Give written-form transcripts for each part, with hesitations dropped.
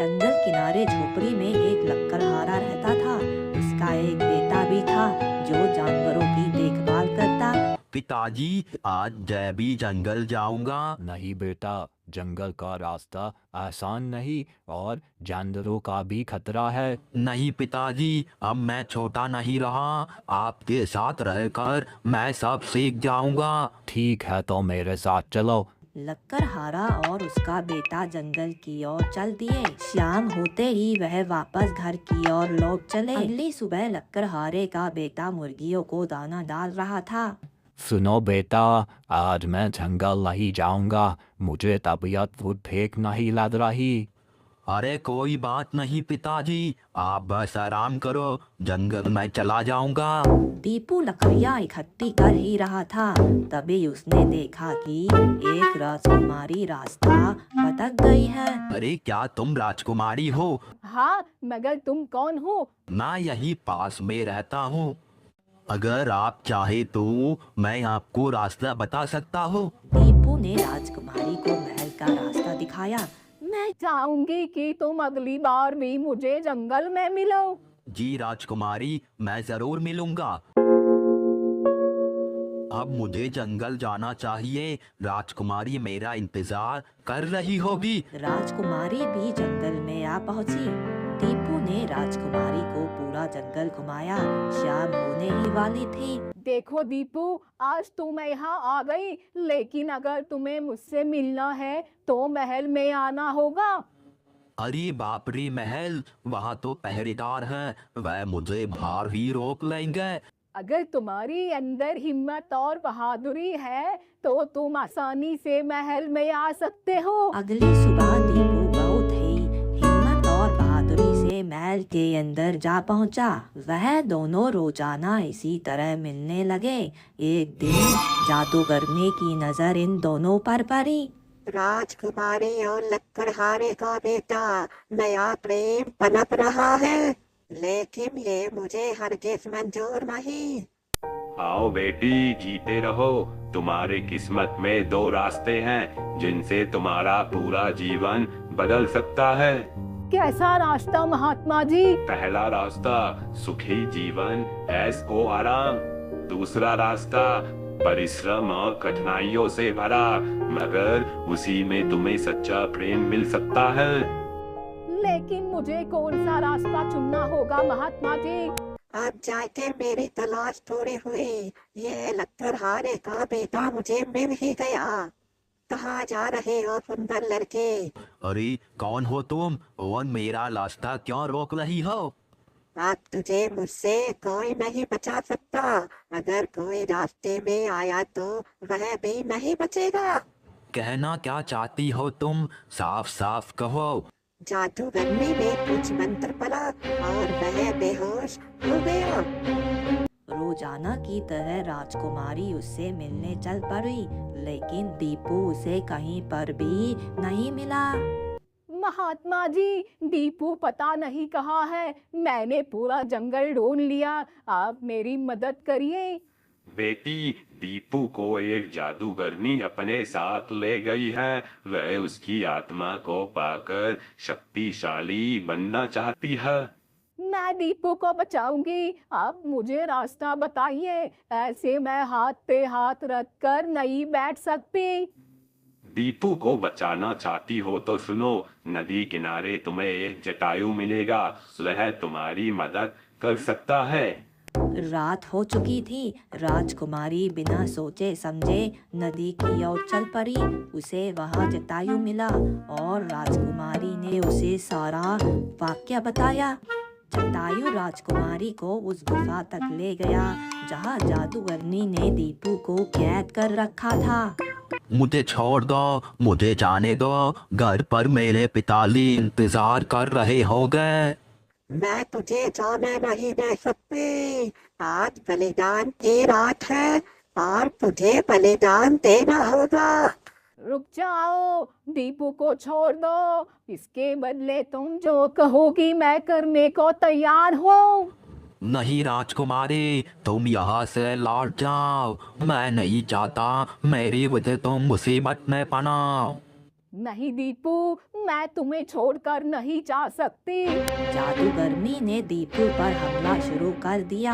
जंगल किनारे झोपड़ी में एक लकड़हारा रहता था। उसका एक बेटा भी था जो जानवरों की देखभाल करता। पिताजी, आज मैं भी जंगल जाऊंगा। नहीं बेटा, जंगल का रास्ता आसान नहीं और जानवरों का भी खतरा है। नहीं पिताजी, अब मैं छोटा नहीं रहा। आपके साथ रहकर मैं सब सीख जाऊंगा। ठीक है, तो मेरे साथ चलो। लकड़हारा और उसका बेटा जंगल की ओर चल दिए। शाम होते ही वह वापस घर की ओर लौट चले। अगली सुबह लकड़हारे का बेटा मुर्गियों को दाना डाल रहा था। सुनो बेटा, आज मैं जंगल नहीं जाऊंगा। मुझे तबीयत ठीक नहीं लग रही। अरे कोई बात नहीं पिताजी, आप बस आराम करो, जंगल में चला जाऊंगा। दीपू लकड़ियाँ इकट्ठी कर ही रहा था, तभी उसने देखा कि एक राजकुमारी रास्ता भटक गई है। अरे क्या तुम राजकुमारी हो? हाँ, मगर तुम कौन हो? मैं यही पास में रहता हूँ। अगर आप चाहे तो मैं आपको रास्ता बता सकता हूँ। दीपू ने राजकुमारी को महल का रास्ता दिखाया। मैं चाहूंगी कि तुम अगली बार भी मुझे जंगल में मिलो। जी राजकुमारी, मैं जरूर मिलूंगा। अब मुझे जंगल जाना चाहिए। राजकुमारी मेरा इंतजार कर रही होगी। राजकुमारी भी जंगल में आ पहुंची। दीपू ने राजकुमारी को पूरा जंगल घुमाया। शाम होने ही वाली थी। देखो दीपू, आज तो मैं यहाँ आ गई, लेकिन अगर तुम्हें मुझसे मिलना है तो महल में आना होगा। अरे बाप रे, महल? वहाँ तो पहरेदार हैं, वह मुझे बाहर ही रोक लेंगे। अगर तुम्हारी अंदर हिम्मत और बहादुरी है तो तुम आसानी से महल में आ सकते हो। अगली सुबह दीपू बहुत ही हिम्मत और बहादुरी से महल के अंदर जा पहुंचा। वह दोनों रोजाना इसी तरह मिलने लगे। एक दिन जादूगरनी की नजर इन दोनों पर पड़ी। राजकुमारी और लकड़हारे का बेटा, नया प्रेम पनप रहा है, लेकिन ये मुझे हरगिज मंजूर नहीं। आओ बेटी, जीते रहो। तुम्हारे किस्मत में दो रास्ते हैं जिनसे तुम्हारा पूरा जीवन बदल सकता है। कैसा रास्ता महात्मा जी? पहला रास्ता सुखी जीवन, ऐश ओ आराम। दूसरा रास्ता परिश्रम और कठिनाइयों से भरा, मगर उसी में तुम्हें सच्चा प्रेम मिल सकता है। लेकिन मुझे कौन सा रास्ता चुनना होगा महात्मा जी? अब जाके मेरी तलाश पूरी हुई। ये लकड़हारे का बेटा मुझे मिल ही गया। कहाँ जा रहे हो सुंदर लड़के? अरे कौन हो तुम और मेरा रास्ता क्यों रोक रही हो? अब तुझे मुझसे कोई नहीं बचा सकता। अगर कोई रास्ते में आया तो वह भी नहीं बचेगा। कहना क्या चाहती हो तुम? साफ साफ कहो। जादूगरनी में कुछ मंत्र पड़ा और वह बेहोश हो गया। रोजाना की तरह राजकुमारी उससे मिलने चल पड़ी, लेकिन दीपू उसे कहीं पर भी नहीं मिला। महात्मा जी, दीपू पता नहीं कहाँ है। मैंने पूरा जंगल ढूंढ लिया, आप मेरी मदद करिए। बेटी, दीपू को एक जादूगरनी अपने साथ ले गई है। वह उसकी आत्मा को पाकर शक्तिशाली बनना चाहती है। मैं दीपू को बचाऊंगी, आप मुझे रास्ता बताइए। ऐसे मैं हाथ पे हाथ रख कर नहीं बैठ सकती। दीपू को बचाना चाहती हो तो सुनो, नदी किनारे तुम्हें एक जटायु मिलेगा, वह तुम्हारी मदद कर सकता है। रात हो चुकी थी। राजकुमारी बिना सोचे समझे नदी की ओर चल पड़ी। उसे वहां जटायु मिला और राजकुमारी ने उसे सारा वाक्य बताया। जटायु राजकुमारी को उस गुफा तक ले गया जहां जादूगरनी ने दीपू को कैद कर रखा था। मुझे छोड़ दो, मुझे जाने दो। घर पर मेरे पिताजी इंतजार कर रहे होंगे। मैं तुझे जाने नहीं दे सकती। आज बलिदान की रात है और तुझे बलिदान देना होगा। रुक जाओ, दीपू को छोड़ दो। इसके बदले तुम जो कहोगी मैं करने को तैयार हूँ। नहीं राजकुमारी, तुम यहाँ से लौट जाओ। मैं नहीं चाहता मेरी वजह तुम मुसीबत में पड़ो। नहीं दीपू, मैं तुम्हें छोड़कर नहीं जा सकती। जादूगरनी ने दीपू पर हमला शुरू कर दिया।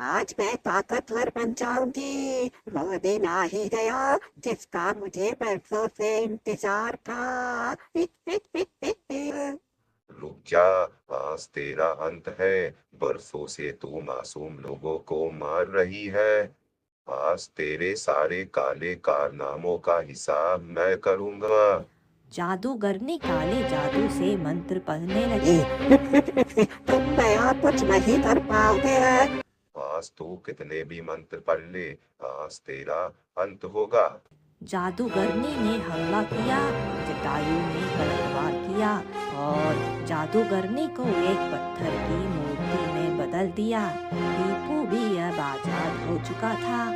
आज मैं ताकतवर बन जाऊंगी। वो दिन आ ही गया जिसका मुझे बरसों से इंतजार था। रुक जा, आज तेरा अंत है। बरसों से तू मासूम लोगों को मार रही है। आज तेरे सारे काले कारनामों का हिसाब मैं करूंगा। जादूगरनी काले जादू से मंत्र पढ़ने लगी। तुम नया कुछ नहीं कर पाओगे। आज तू कितने भी मंत्र पढ़ ले, आज तेरा अंत होगा। जादूगरनी ने हमला किया। जटायु ने पलटवार किया और जादूगरनी को एक पत्थर की मूर्ति में बदल दिया। दीपू भी अब आजाद हो चुका था।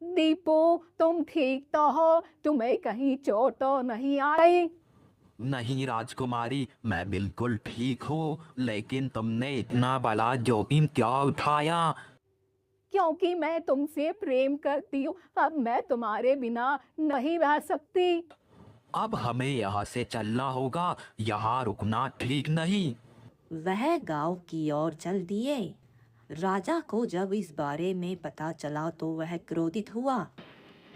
दीपू, तुम ठीक तो हो? तुम्हें कहीं चोट तो नहीं आई? नहीं राजकुमारी, मैं बिल्कुल ठीक हूँ, लेकिन तुमने इतना बड़ा जोखिम क्या उठाया? क्योंकि मैं तुमसे प्रेम करती हूँ। अब मैं तुम्हारे बिना नहीं रह सकती। अब हमें यहाँ से चलना होगा, यहाँ रुकना ठीक नहीं। वह गांव की ओर चल दिए। राजा को जब इस बारे में पता चला तो वह क्रोधित हुआ।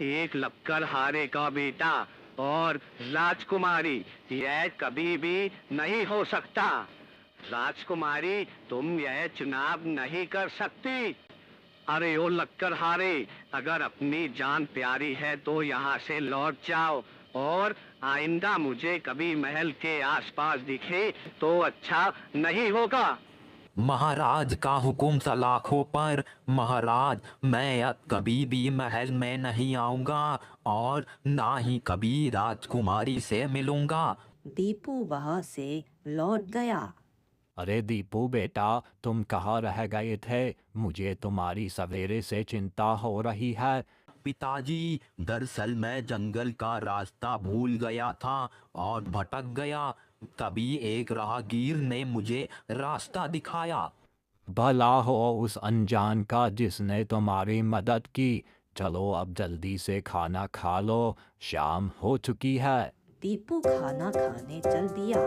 एक लक्कर हारे का बेटा और राजकुमारी, यह कभी भी नहीं हो सकता। राजकुमारी, तुम यह चुनाव नहीं कर सकती। अरे ओ लक्कर हारे, अगर अपनी जान प्यारी है तो यहाँ से लौट जाओ और आइंदा मुझे कभी महल के आसपास दिखे तो अच्छा नहीं होगा। महाराज का हुक्म सलाखों पर। महाराज, मैं अब कभी भी महल में नहीं आऊंगा और ना ही कभी राजकुमारी से मिलूंगा। दीपू वहां से लौट गया। अरे दीपू बेटा, तुम कहाँ रह गए थे? मुझे तुम्हारी सवेरे से चिंता हो रही है। पिताजी, दरअसल मैं जंगल का रास्ता भूल गया था और भटक गया। तभी एक राहगीर ने मुझे रास्ता दिखाया। भला हो उस अनजान का जिसने तुम्हारी मदद की। चलो अब जल्दी से खाना खा लो, शाम हो चुकी है। दीपू खाना खाने चल दिया।